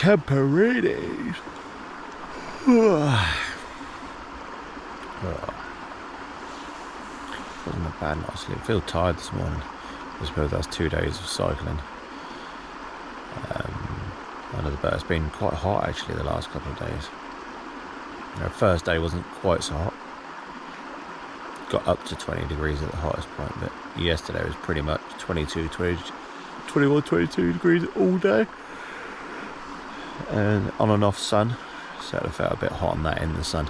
Camperinis. Wasn't a bad night's sleep. I feel tired this morning. I suppose that's 2 days of cycling. But it's been quite hot actually the last couple of days. First day wasn't quite so hot. Got up to 20 degrees at the hottest point, but yesterday was pretty much 21, 22 degrees all day. And on and off sun, so it felt a bit hot on that in the sun.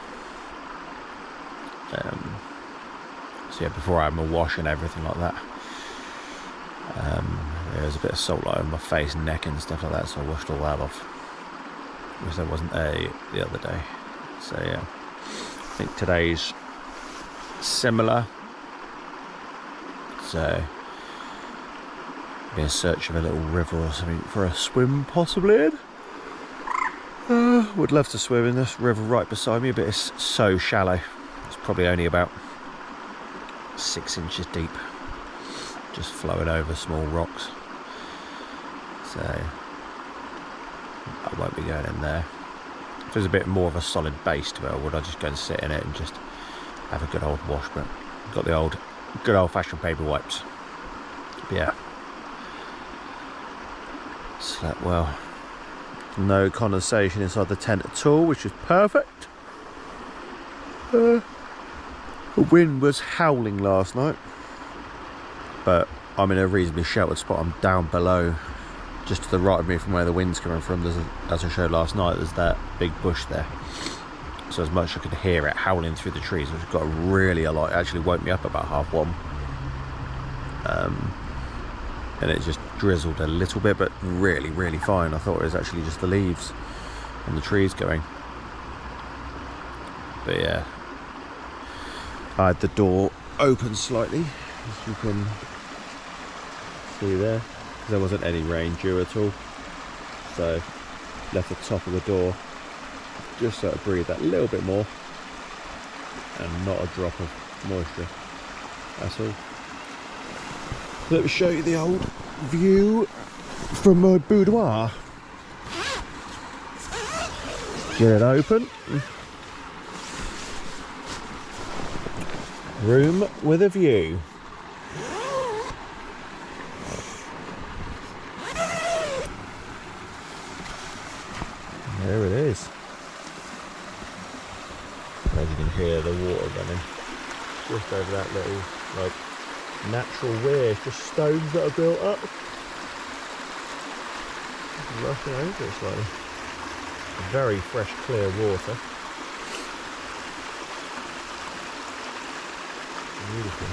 So yeah, before I had my wash and everything like that, there was a bit of salt light on my face and neck and stuff like that, so I washed all that off, because there wasn't the other day. So yeah, I think today's similar. So be in search of a little river or something for a swim possibly in. Would love to swim in this river right beside me, but it's so shallow. It's probably only about 6 inches deep, just flowing over small rocks. So I won't be going in there. If there's a bit more of a solid base to it, I just go and sit in it and just have a good old wash. But I've got the good old-fashioned paper wipes. But yeah, slept well. No condensation inside the tent at all, which is perfect. The wind was howling last night, but I'm in a reasonably sheltered spot. I'm down below, just to the right of me from where the wind's coming from. As I showed last night, there's that big bush there. So as much as I could hear it howling through the trees, which got really a lot. It actually woke me up about 1:30. And it just drizzled a little bit, but really, really fine. I thought it was actually just the leaves on the trees going. But yeah, I had the door open slightly, as you can see there, because there wasn't any rain due at all. So left the top of the door just so it breathed that little bit more, and not a drop of moisture. That's all. Let me show you the old view from my boudoir. Get it open. Room with a view. There it is. As you can hear the water running just over that little natural weir, just stones that are built up, rushing over it slightly. Very fresh, clear water. Beautiful.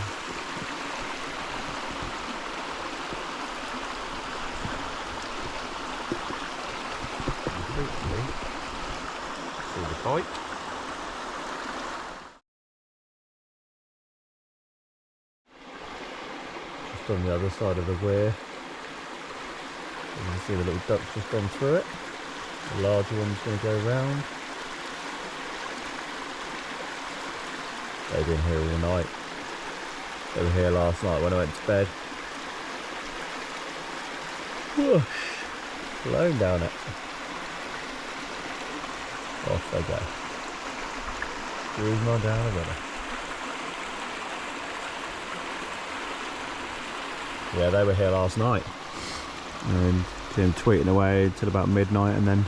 Hopefully, see the bike. On the other side of the weir, you can see the little duck's just gone through it. The larger one's going to go round. They've been here all night. They were here last night when I went to bed. Whoosh, blown down it. Off they go. Cruising on down the river. Yeah, they were here last night, and came tweeting away until about midnight, and then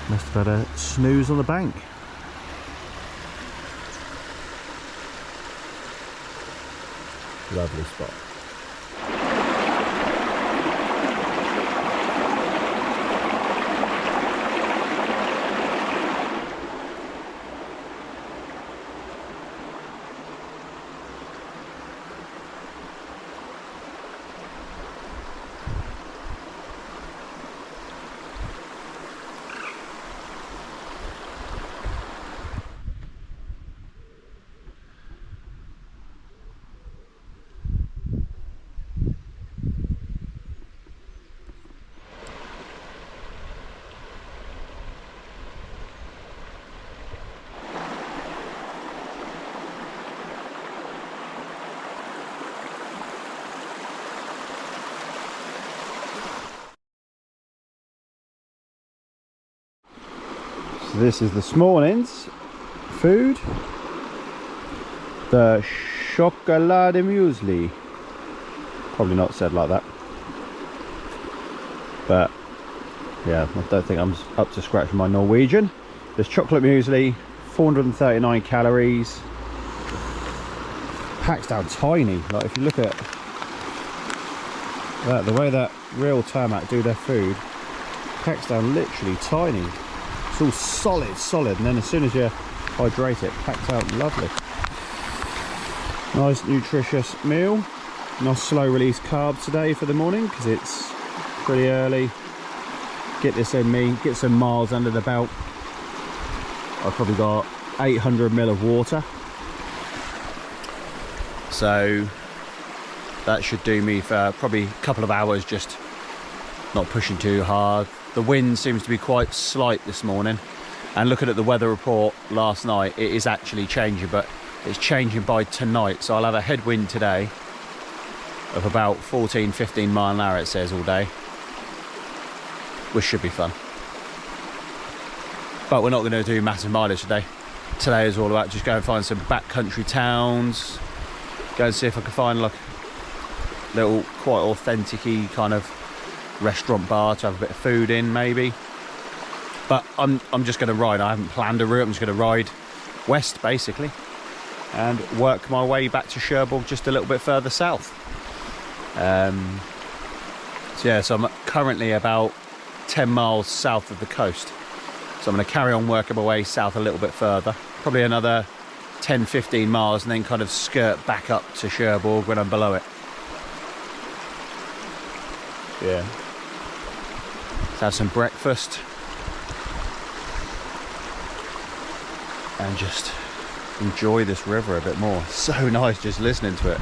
must have had a snooze on the bank. Lovely spot. So this is this morning's food. The chocolate muesli. Probably not said like that. But yeah, I don't think I'm up to scratch with my Norwegian. There's chocolate muesli, 439 calories. Packs down tiny. Like if you look at that, the way that real tarmac do their food, packs down literally tiny. It's all solid, and then as soon as you hydrate it, packs out lovely. Nice nutritious meal. Nice slow release carbs today for the morning because it's pretty early. Get this in me, get some miles under the belt. I've probably got 800 ml of water. So that should do me for probably a couple of hours, just not pushing too hard. The wind seems to be quite slight this morning. And looking at the weather report last night, it is actually changing, but it's changing by tonight. So I'll have a headwind today of about 14-15 mile an hour, it says, all day, which should be fun. But we're not going to do massive mileage today. Today is all about just go and find some backcountry towns, go and see if I can find like a little quite authentic-y kind of restaurant bar to have a bit of food in, maybe. But I'm just going to ride. I haven't planned a route. I'm just going to ride west basically and work my way back to Cherbourg, just a little bit further south. So yeah, so I'm currently about 10 miles south of the coast. So I'm going to carry on working my way south a little bit further, probably another 10-15 miles, and then kind of skirt back up to Cherbourg when I'm below it. Yeah. Let's have some breakfast and just enjoy this river a bit more. So nice just listening to it.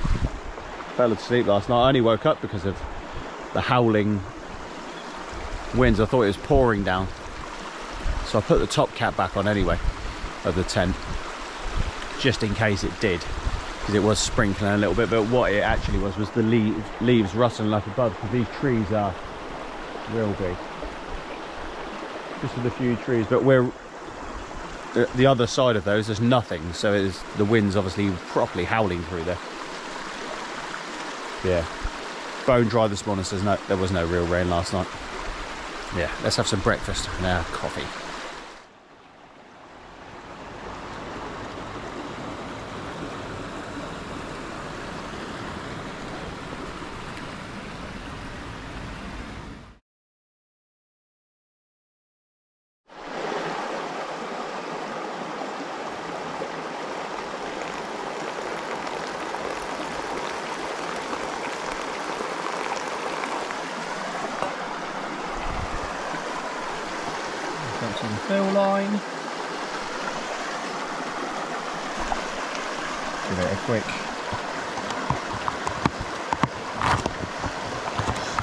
Fell asleep last night. I only woke up because of the howling winds. I thought it was pouring down, so I put the top cap back on anyway of the tent, just in case it did, because it was sprinkling a little bit. But what it actually was the leaves rustling like a bud, because these trees are real big. Just with a few trees, but we're the other side of those, there's nothing, so it is, the wind's obviously properly howling through there. Yeah, bone dry this morning, says no, there was no real rain last night. Yeah, let's have some breakfast and coffee. Some fill line. Give it a quick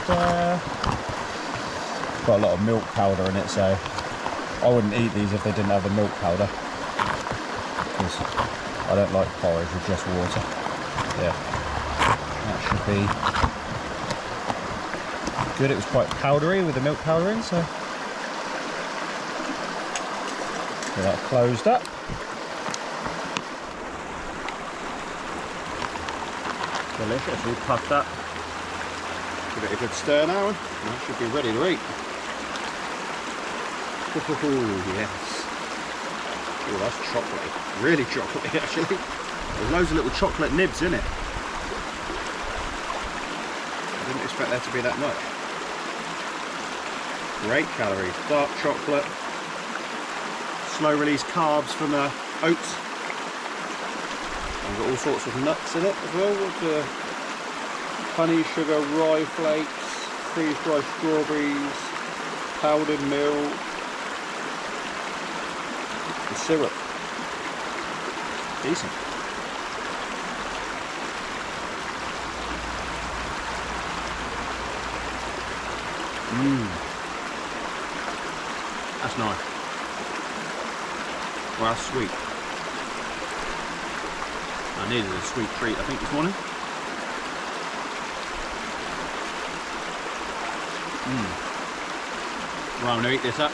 stir. Got a lot of milk powder in it, so I wouldn't eat these if they didn't have the milk powder, because I don't like porridge with just water. Yeah, that should be good. It was quite powdery with the milk powder in, so get that closed up. Delicious, all puffed up. Give it a good stir now, and that should be ready to eat. Oh yes. Oh, that's chocolatey. Really chocolatey, actually. There's loads of little chocolate nibs in it. I didn't expect there to be that much. Great calories. Dark chocolate. Slow release carbs from the oats. And got all sorts of nuts in it as well, with honey, sugar, rye flakes, freeze-dried strawberries, powdered milk, and syrup. Decent. That's nice. Well, that's sweet. I needed a sweet treat, I think, this morning. Right, I'm going to eat this up.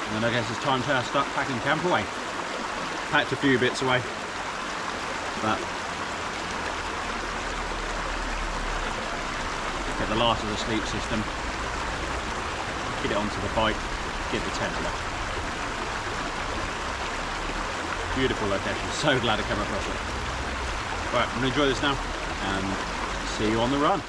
And then I guess it's time to start packing camp away. Packed a few bits away, but get the last of the sleep system, get it onto the bike, get the tent left. Beautiful location, so glad I came across it. Right, I'm going to enjoy this now and see you on the run.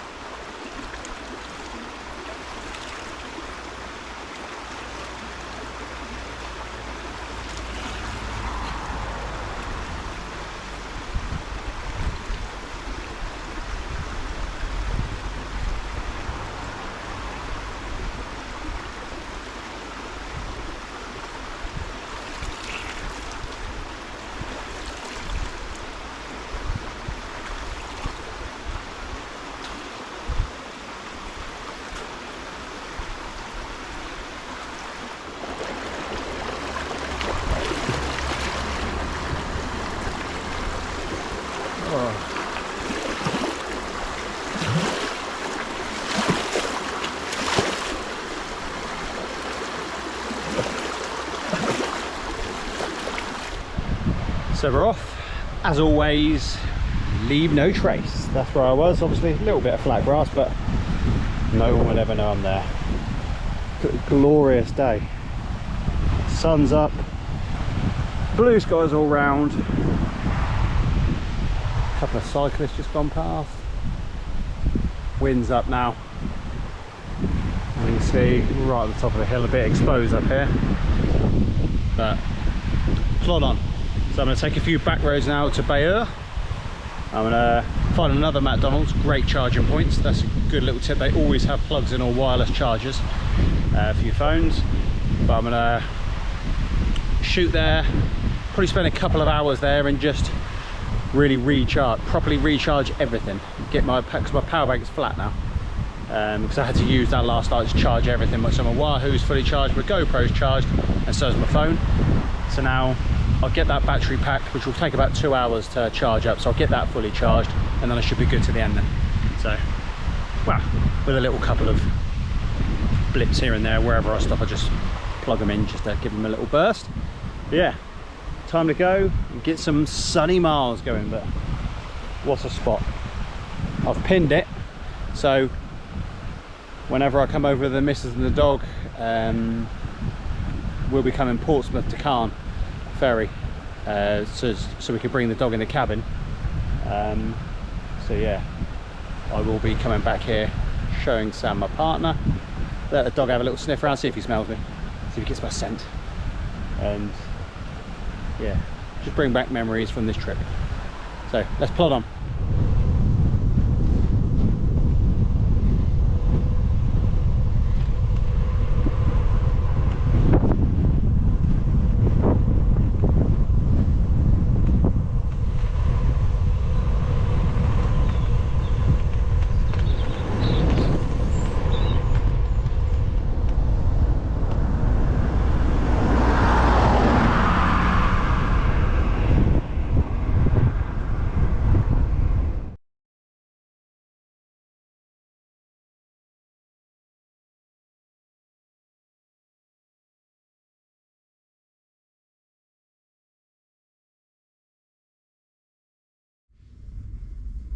So we're off. As always, leave no trace. That's where I was. Obviously a little bit of flat grass, but no one would ever know I'm there. Glorious day. Sun's up, blue skies all round. A couple of cyclists just gone past. Wind's up now. And you can see right at the top of the hill, a bit exposed up here, but plod on. So I'm going to take a few back roads now to Bayeaux. I'm going to find another McDonald's, great charging points. That's a good little tip. They always have plugs in or wireless chargers for your phones. But I'm going to shoot there, probably spend a couple of hours there and just really recharge, properly recharge everything. Get my, because my power bank's flat now. Because I had to use that last night to charge everything. So my Wahoo's fully charged, my GoPro's charged, and so is my phone. So now I'll get that battery packed, which will take about 2 hours to charge up. So I'll get that fully charged, and then I should be good to the end then. So, well, with a little couple of blips here and there, wherever I stop, I just plug them in just to give them a little burst. But yeah, time to go and get some sunny miles going. But what a spot. I've pinned it, so whenever I come over with the missus and the dog, we'll be coming Portsmouth to Caen ferry, so we can bring the dog in the cabin. So yeah, I will be coming back here, showing Sam, my partner, let the dog have a little sniff around, see if he smells me, see if he gets my scent, and yeah, just bring back memories from this trip. So let's plod on.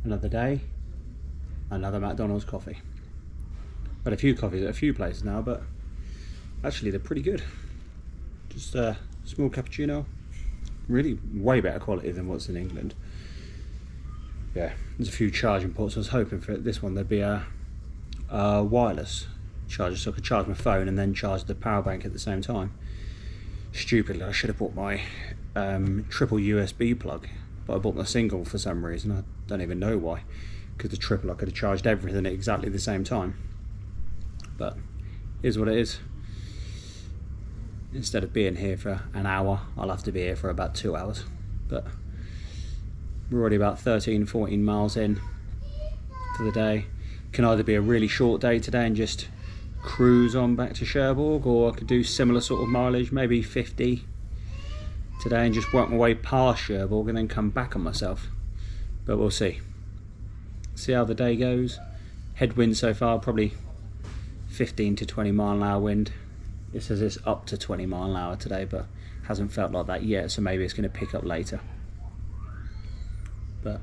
Another day, another McDonald's coffee. Had a few coffees at a few places now, but actually they're pretty good. Just a small cappuccino, really way better quality than what's in England. Yeah, there's a few charging ports. I was hoping for this one there'd be a wireless charger, so I could charge my phone and then charge the power bank at the same time. Stupidly, I should have bought my triple USB plug, but I bought the single for some reason. I don't even know why, because the triple I could have charged everything at exactly the same time. But here's what it is. Instead of being here for an hour, I'll have to be here for about 2 hours. But we're already about 13-14 miles in for the day. Can either be a really short day today and just cruise on back to Cherbourg, or I could do similar sort of mileage, maybe 50 today, and just work my way past Cherbourg and then come back on myself. But we'll see how the day goes. Headwind so far, probably 15 to 20 mile an hour wind, It says it's up to 20 mile an hour today, but hasn't felt like that yet, so maybe it's going to pick up later. But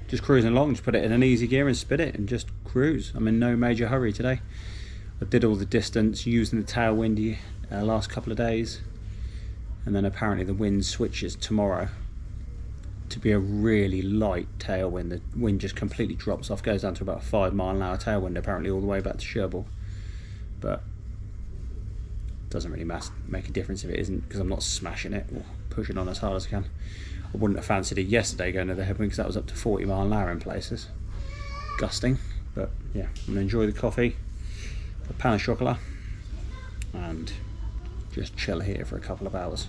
just cruising along, just put it in an easy gear and spin it and just cruise. I'm in no major hurry today. I did all the distance using the tailwind last couple of days, and then apparently the wind switches tomorrow to be a really light tailwind. The wind just completely drops off, goes down to about a 5 mile an hour tailwind apparently all the way back to Cherbourg. But it doesn't really make a difference if it isn't, because I'm not smashing it or pushing on as hard as I can. I wouldn't have fancied it yesterday going to the headwind because that was up to 40 mile an hour in places. Gusting. But yeah, I'm going to enjoy the coffee, the pain au chocolat, and just chill here for a couple of hours.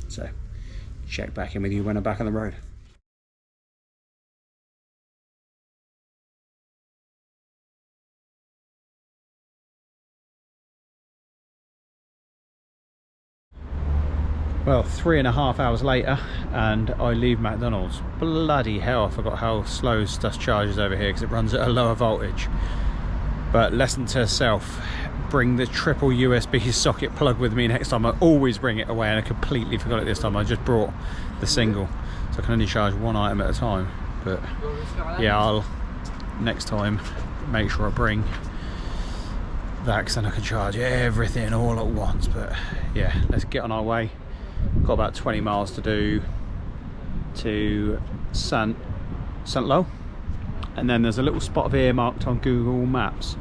So check back in with you when I'm back on the road. Well, 3.5 hours later, and I leave McDonald's. Bloody hell, I forgot how slow stuff charges over here because it runs at a lower voltage. But lesson to self, bring the triple USB socket plug with me next time. I always bring it away, and I completely forgot it this time. I just brought the single, so I can only charge one item at a time. But yeah, I'll next time make sure I bring that, because then I can charge everything all at once. But yeah, let's get on our way. Got about 20 miles to do to Saint-Lô, and then there's a little spot of earmarked on Google Maps.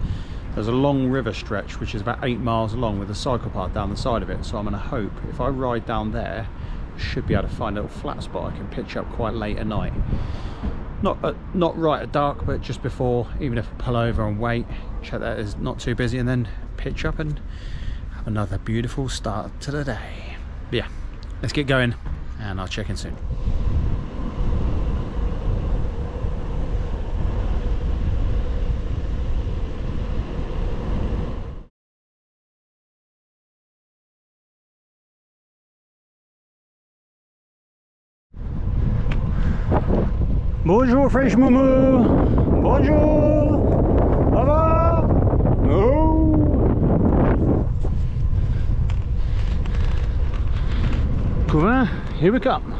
There's a long river stretch which is about 8 miles long with a cycle path down the side of it, so I'm going to hope if I ride down there I should be able to find a little flat spot I can pitch up quite late at night. Not right at dark, but just before, even if I pull over and wait, check that it's not too busy, and then pitch up and have another beautiful start to the day. But yeah, let's get going and I'll check in soon. Bonjour French Moumou. Bonjour. Au revoir. Oh. Commune, here we come.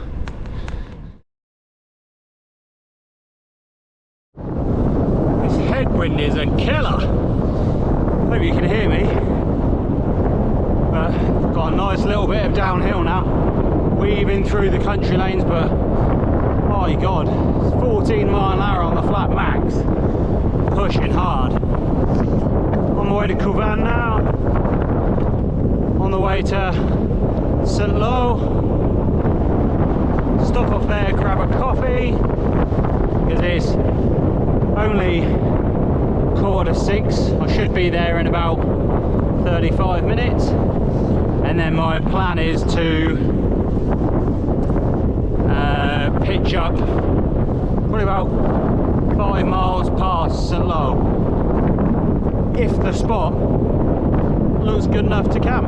This headwind is a killer. Hope you can hear me. But got a nice little bit of downhill now, weaving through the country lanes, but my god, it's 14 mile an hour on the flat max, pushing hard. On the way to Commune now, on the way to Saint-Lô. Stop off there, grab a coffee, because it's only 5:45. I should be there in about 35 minutes, and then my plan is to pitch up probably about 5 miles past Saint-Lô, if the spot looks good enough to camp.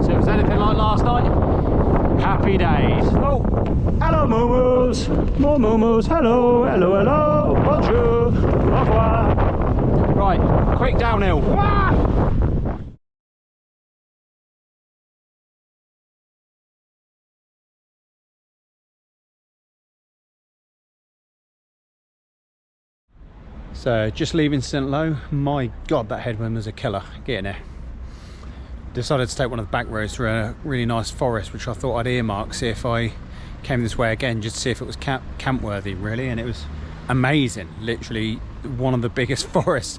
So if it's anything like last night, happy days. Oh, hello Moumous, more Moumous, hello, hello, hello, bonjour, au revoir. Right, quick downhill. Ah! So just leaving Saint-Lô. My god, that headwind was a killer getting there. Decided to take one of the back roads through a really nice forest, which I thought I'd earmark, see if I came this way again, just to see if it was camp worthy really, and it was amazing. Literally one of the biggest forests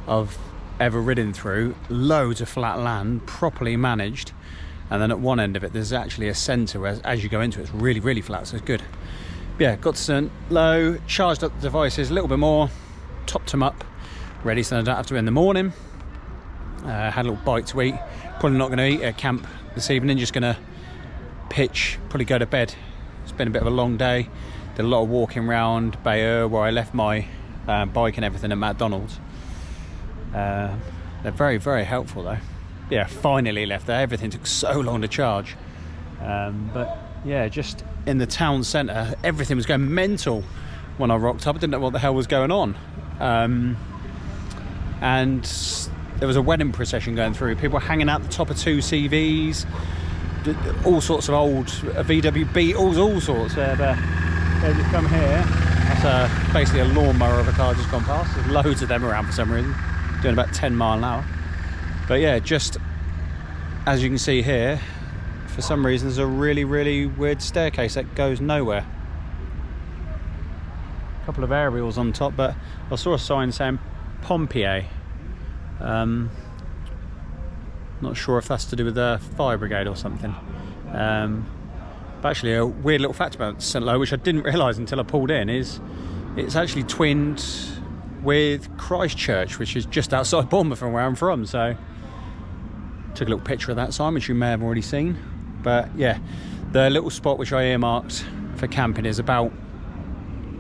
I've ever ridden through, loads of flat land, properly managed, and then at one end of it there's actually a centre where as you go into it, it's really, really flat, so it's good. But yeah, got to Saint-Lô, charged up the devices a little bit more, topped them up, ready so I don't have to in the morning. Had a little bite to eat. Probably not going to eat at camp this evening, just going to pitch, probably go to bed. It's been a bit of a long day. Did a lot of walking around Bayeaux, where I left my bike and everything at McDonald's. They're very, very helpful though. Yeah, finally left there. Everything took so long to charge. But yeah, just in the town centre, everything was going mental when I rocked up. I didn't know what the hell was going on. And there was a wedding procession going through. People hanging out the top of 2 CVs, all sorts of old VW Beetles, all sorts. They just come here. That's basically a lawnmower of a car just gone past. There's loads of them around for some reason, doing about 10 mile an hour. But yeah, just as you can see here, for some reason there's a really, really weird staircase that goes nowhere. A couple of aerials on top, but I saw a sign saying Pompier. Not sure if that's to do with the fire brigade or something. But actually, a weird little fact about St Lo, which I didn't realise until I pulled in, is it's actually twinned with Christchurch, which is just outside Bournemouth from where I'm from. So took a little picture of that sign, which you may have already seen. But yeah, the little spot which I earmarked for camping is about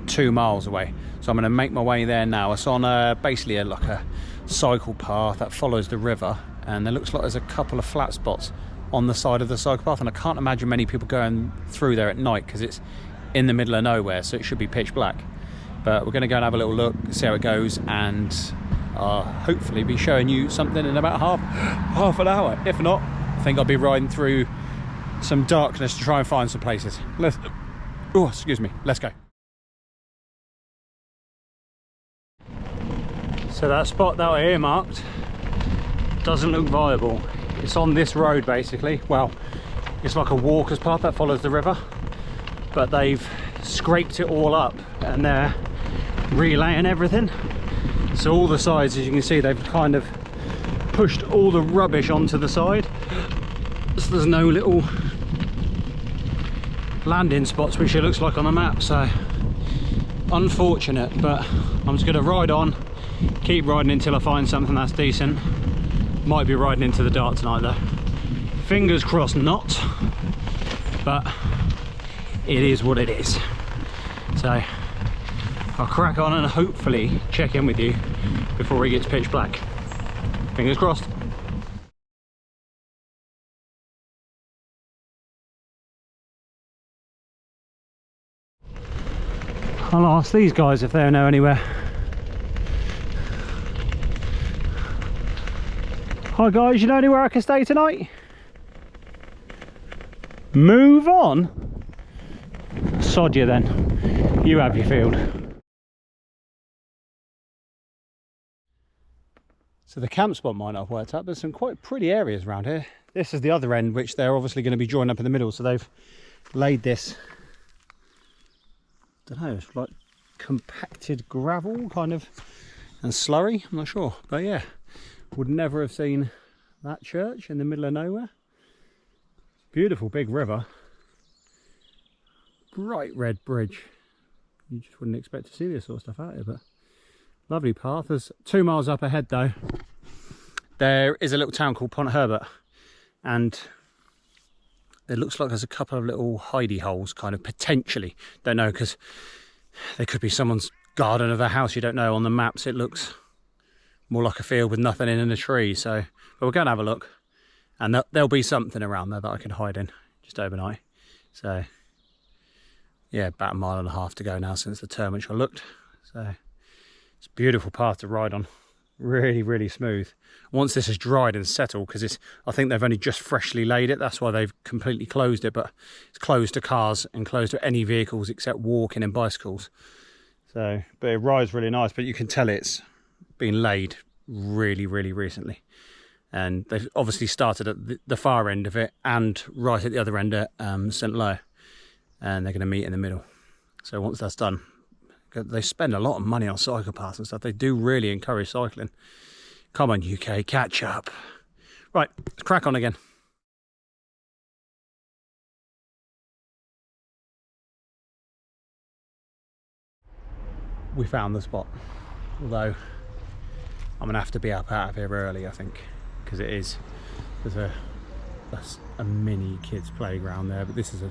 2 miles away. So I'm going to make my way there now. It's on basically like a cycle path that follows the river, and there looks like there's a couple of flat spots on the side of the cycle path, and I can't imagine many people going through there at night because it's in the middle of nowhere, so it should be pitch black. But we're going to go and have a little look, see how it goes, and hopefully be showing you something in about half an hour. If not, I think I'll be riding through some darkness to try and find some places. Let's go. So that spot that I earmarked doesn't look viable. It's on this road basically. Well, it's like a walker's path that follows the river, but they've scraped it all up and they're relaying everything. So all the sides, as you can see, they've kind of pushed all the rubbish onto the side. So there's no little landing spots, which it looks like on the map. So unfortunate, but I'm just going to ride on, keep riding until I find something that's decent. Might be riding into the dark tonight though. Fingers crossed not, but it is what it is. So I'll crack on and hopefully check in with you before it gets pitch black. Fingers crossed. I'll ask these guys if they know anywhere. Hi guys, you know anywhere I can stay tonight? Move on? Sod you then. You have your field. So the camp spot might not have worked out. There's some quite pretty areas around here. This is the other end, which they're obviously going to be joined up in the middle. So they've laid this, I don't know, it's like compacted gravel kind of, and slurry, I'm not sure. But yeah, would never have seen that church in the middle of nowhere. Beautiful big river. Bright red bridge. You just wouldn't expect to see this sort of stuff out here, but lovely path. There's 2 miles up ahead though, there is a little town called Pont Herbert, and it looks like there's a couple of little hidey holes, kind of, potentially. Don't know, because there could be someone's garden of a house, you don't know. On the maps it looks more like a field with nothing in and a tree. So, but we're going to have a look, and there'll be something around there that I can hide in just overnight. So yeah, about 1.5 miles to go now since the turn which I looked. So it's a beautiful path to ride on, really, really smooth. Once this is dried and settled, because I think they've only just freshly laid it, that's why they've completely closed it, but it's closed to cars and closed to any vehicles except walking and bicycles. So, but it rides really nice, but you can tell it's been laid really, really recently. And they've obviously started at the far end of it and right at the other end at St Lo, and they're going to meet in the middle. So once that's done, they spend a lot of money on cycle paths and stuff. They do really encourage cycling. Come on UK, catch up. Right, let's crack on again. We found the spot, although I'm gonna have to be up out of here early, I think, because there's a mini kids playground there, but this is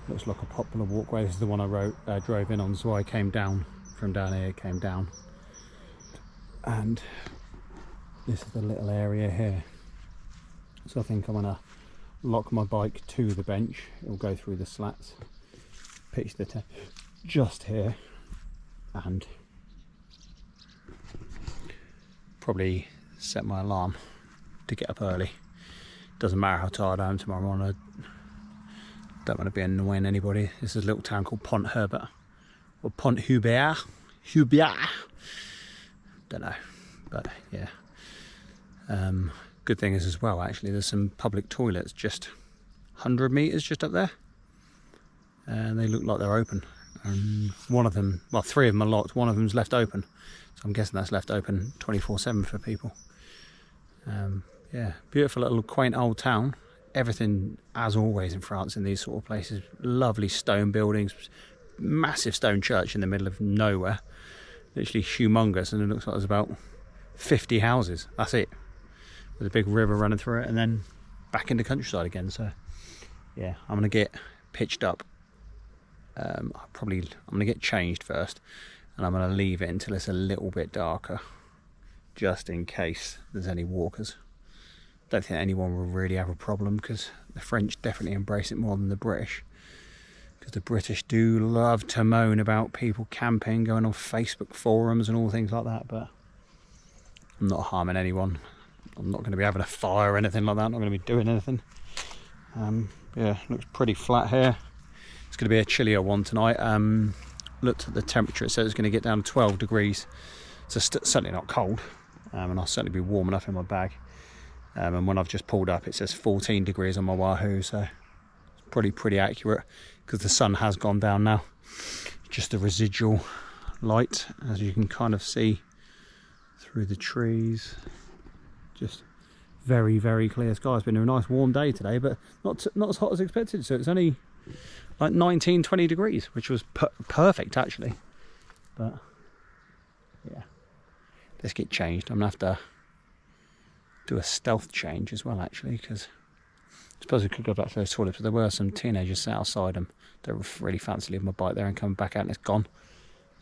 looks like a popular walkway. This is the one I drove in on, so I came down from down here, came down, and this is the little area here. So I think I'm gonna lock my bike to the bench. It'll go through the slats, pitch the tent just here, and probably set my alarm to get up early. Doesn't matter how tired I am tomorrow morning. I don't want to be annoying anybody. This is a little town called Pont Herbert or Pont Hubert. Don't know, but yeah. Good thing is as well, actually, there's some public toilets just 100 metres just up there, and they look like they're open. And one of them, well, 3 of them are locked. One of them's left open, so I'm guessing that's left open 24/7 for people. Yeah, beautiful little quaint old town. Everything, as always in France, in these sort of places. Lovely stone buildings, massive stone church in the middle of nowhere, literally humongous, and it looks like there's about 50 houses. That's it. With a big river running through it, and then back into countryside again. So yeah, I'm gonna get pitched up. I'm gonna get changed first, and I'm gonna leave it until it's a little bit darker, just in case there's any walkers. Don't think anyone will really have a problem, because the French definitely embrace it more than the British, because the British do love to moan about people camping, going on Facebook forums and all things like that. But I'm not harming anyone. I'm not going to be having a fire or anything like that. I'm not going to be doing anything. Yeah, looks pretty flat here. It's going to be a chillier one tonight. Looked at the temperature. It says it's going to get down to 12 degrees. So certainly not cold. And I'll certainly be warm enough in my bag. And when I've just pulled up, it says 14 degrees on my Wahoo. So it's probably pretty accurate, because the sun has gone down now. Just the residual light, as you can kind of see through the trees. Just very, very clear sky. It's been a nice warm day today, but not as hot as expected. So it's only like 19, 20 degrees, which was perfect actually. But yeah, let's get changed. I'm gonna have to do a stealth change as well, actually, because I suppose we could go back to those toilets, but there were some teenagers sat outside them. Don't really fancy leaving my bike there and coming back out and it's gone.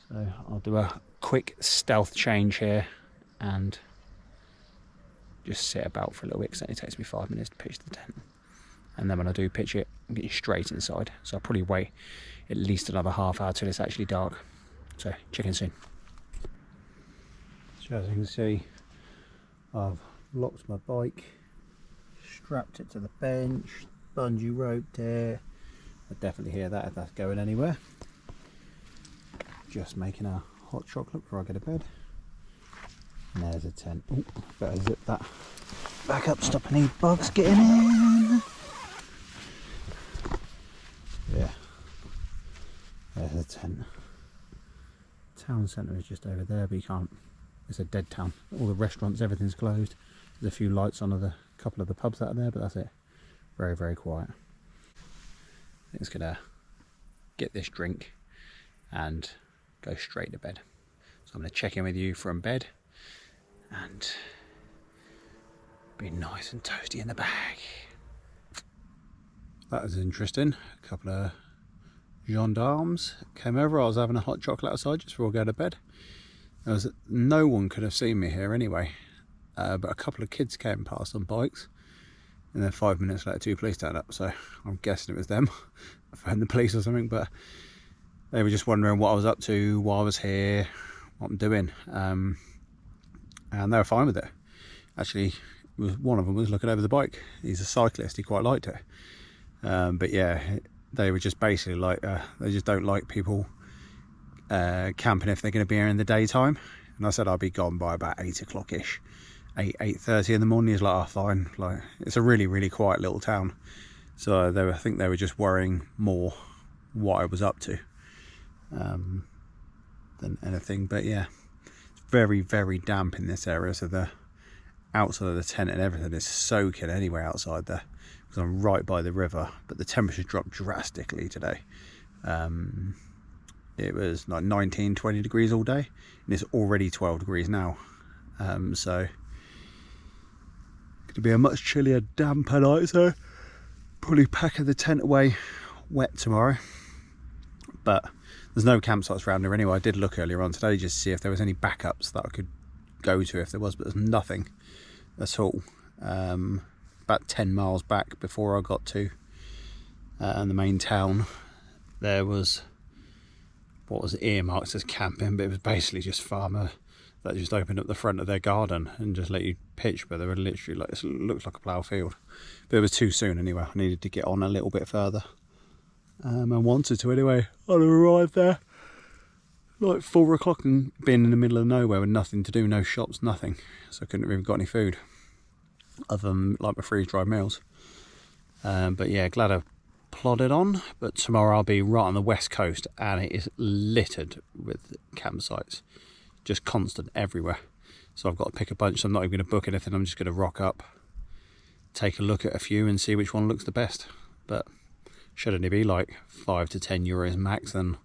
So I'll do a quick stealth change here and just sit about for a little bit, because it only takes me 5 minutes to pitch the tent. And then when I do pitch it, I'm getting straight inside. So I'll probably wait at least another half hour till it's actually dark. So check in soon. So as you can see, I've locked my bike, strapped it to the bench, bungee roped it. I definitely hear that if that's going anywhere. Just making a hot chocolate before I go to bed. And there's a tent. Ooh, better zip that back up, stop any bugs getting in. Yeah, there's a tent. Town centre is just over there, but you can't, it's a dead town. All the restaurants, everything's closed. There's a few lights on a couple of the pubs that are there, but that's it. Very, very quiet. I think it's gonna get this drink and go straight to bed. So I'm gonna check in with you from bed and be nice and toasty in the bag. That was interesting. A couple of gendarmes came over. I was having a hot chocolate outside just before I go to bed. No one could have seen me here anyway, but a couple of kids came past on bikes, and then 5 minutes later 2 police turned up, so I'm guessing it was them. I phoned the police or something, but they were just wondering what I was up to, why I was here, what I'm doing, and they were fine with it. Actually, one of them was looking over the bike. He's a cyclist, he quite liked it. But yeah, they were just basically like, they just don't like people camping if they're going to be here in the daytime. And I said I'll be gone by about 8 o'clock-ish, 8:30 in the morning. He's like, oh fine, like, it's a really, really quiet little town. So I think they were just worrying more what I was up to than anything. But yeah, it's very, very damp in this area, so the outside of the tent and everything is soaking anyway outside there, because I'm right by the river. But the temperature dropped drastically today. It was like 19, 20 degrees all day, and it's already 12 degrees now. So going to be a much chillier, damper night, so probably packing the tent away wet tomorrow. But there's no campsites around here anyway. I did look earlier on today just to see if there was any backups that I could go to if there was, but there's nothing at all. About 10 miles back before I got to the main town, there was what was earmarked as camping, but it was basically just farmer that just opened up the front of their garden and just let you pitch, but they were literally like, it looks like a plough field. But it was too soon anyway. I needed to get on a little bit further. And wanted to anyway. I'd arrived there like 4 o'clock and been in the middle of nowhere with nothing to do, no shops, nothing. So I couldn't have even got any food other than like my freeze-dried meals. But yeah, glad I plodded on. But tomorrow I'll be right on the west coast and it is littered with campsites. Just constant everywhere. So I've got to pick a bunch. So I'm not even going to book anything. I'm just going to rock up, take a look at a few and see which one looks the best. But should only be like 5 to 10 euros max, and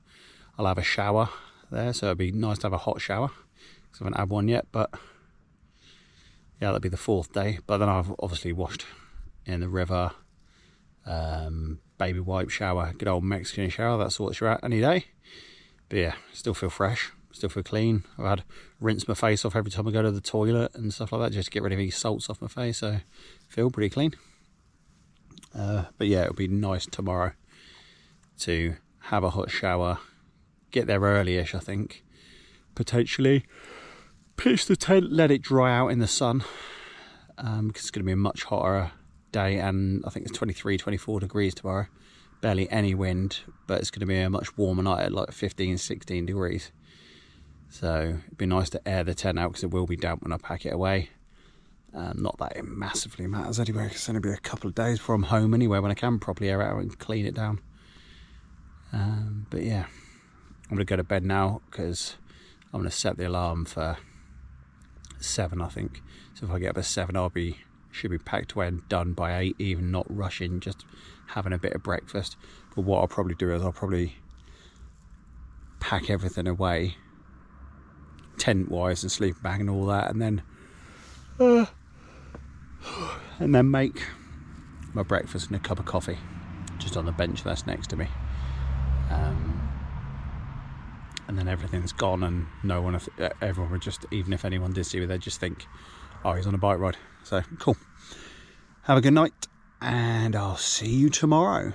I'll have a shower there. So it'd be nice to have a hot shower because I haven't had one yet. But yeah, that'll be the 4th day. But then I've obviously washed in the river, baby wipe shower, good old Mexican shower. That sorts you out any day. But yeah, still feel fresh. Still feel clean. I've had rinse my face off every time I go to the toilet and stuff like that, just to get rid of any salts off my face. So feel pretty clean. But yeah, it'll be nice tomorrow to have a hot shower, get there early-ish, I think. Potentially pitch the tent, let it dry out in the sun, because it's going to be a much hotter day, and I think it's 23, 24 degrees tomorrow. Barely any wind, but it's going to be a much warmer night at like 15, 16 degrees. So it'd be nice to air the tent out because it will be damp when I pack it away. Not that it massively matters anyway, because it's only be a couple of days before I'm home anyway, when I can properly air it out and clean it down. But yeah, I'm going to go to bed now because I'm going to set the alarm for 7, I think. So if I get up at 7, should be packed away and done by 8, even not rushing, just having a bit of breakfast. But what I'll probably do is I'll probably pack everything away, tent wise and sleeping bag and all that, and then make my breakfast and a cup of coffee just on the bench that's next to me, and then everything's gone, and no one, everyone would just, even if anyone did see me, they'd just think, oh, he's on a bike ride. So cool. Have a good night and I'll see you tomorrow.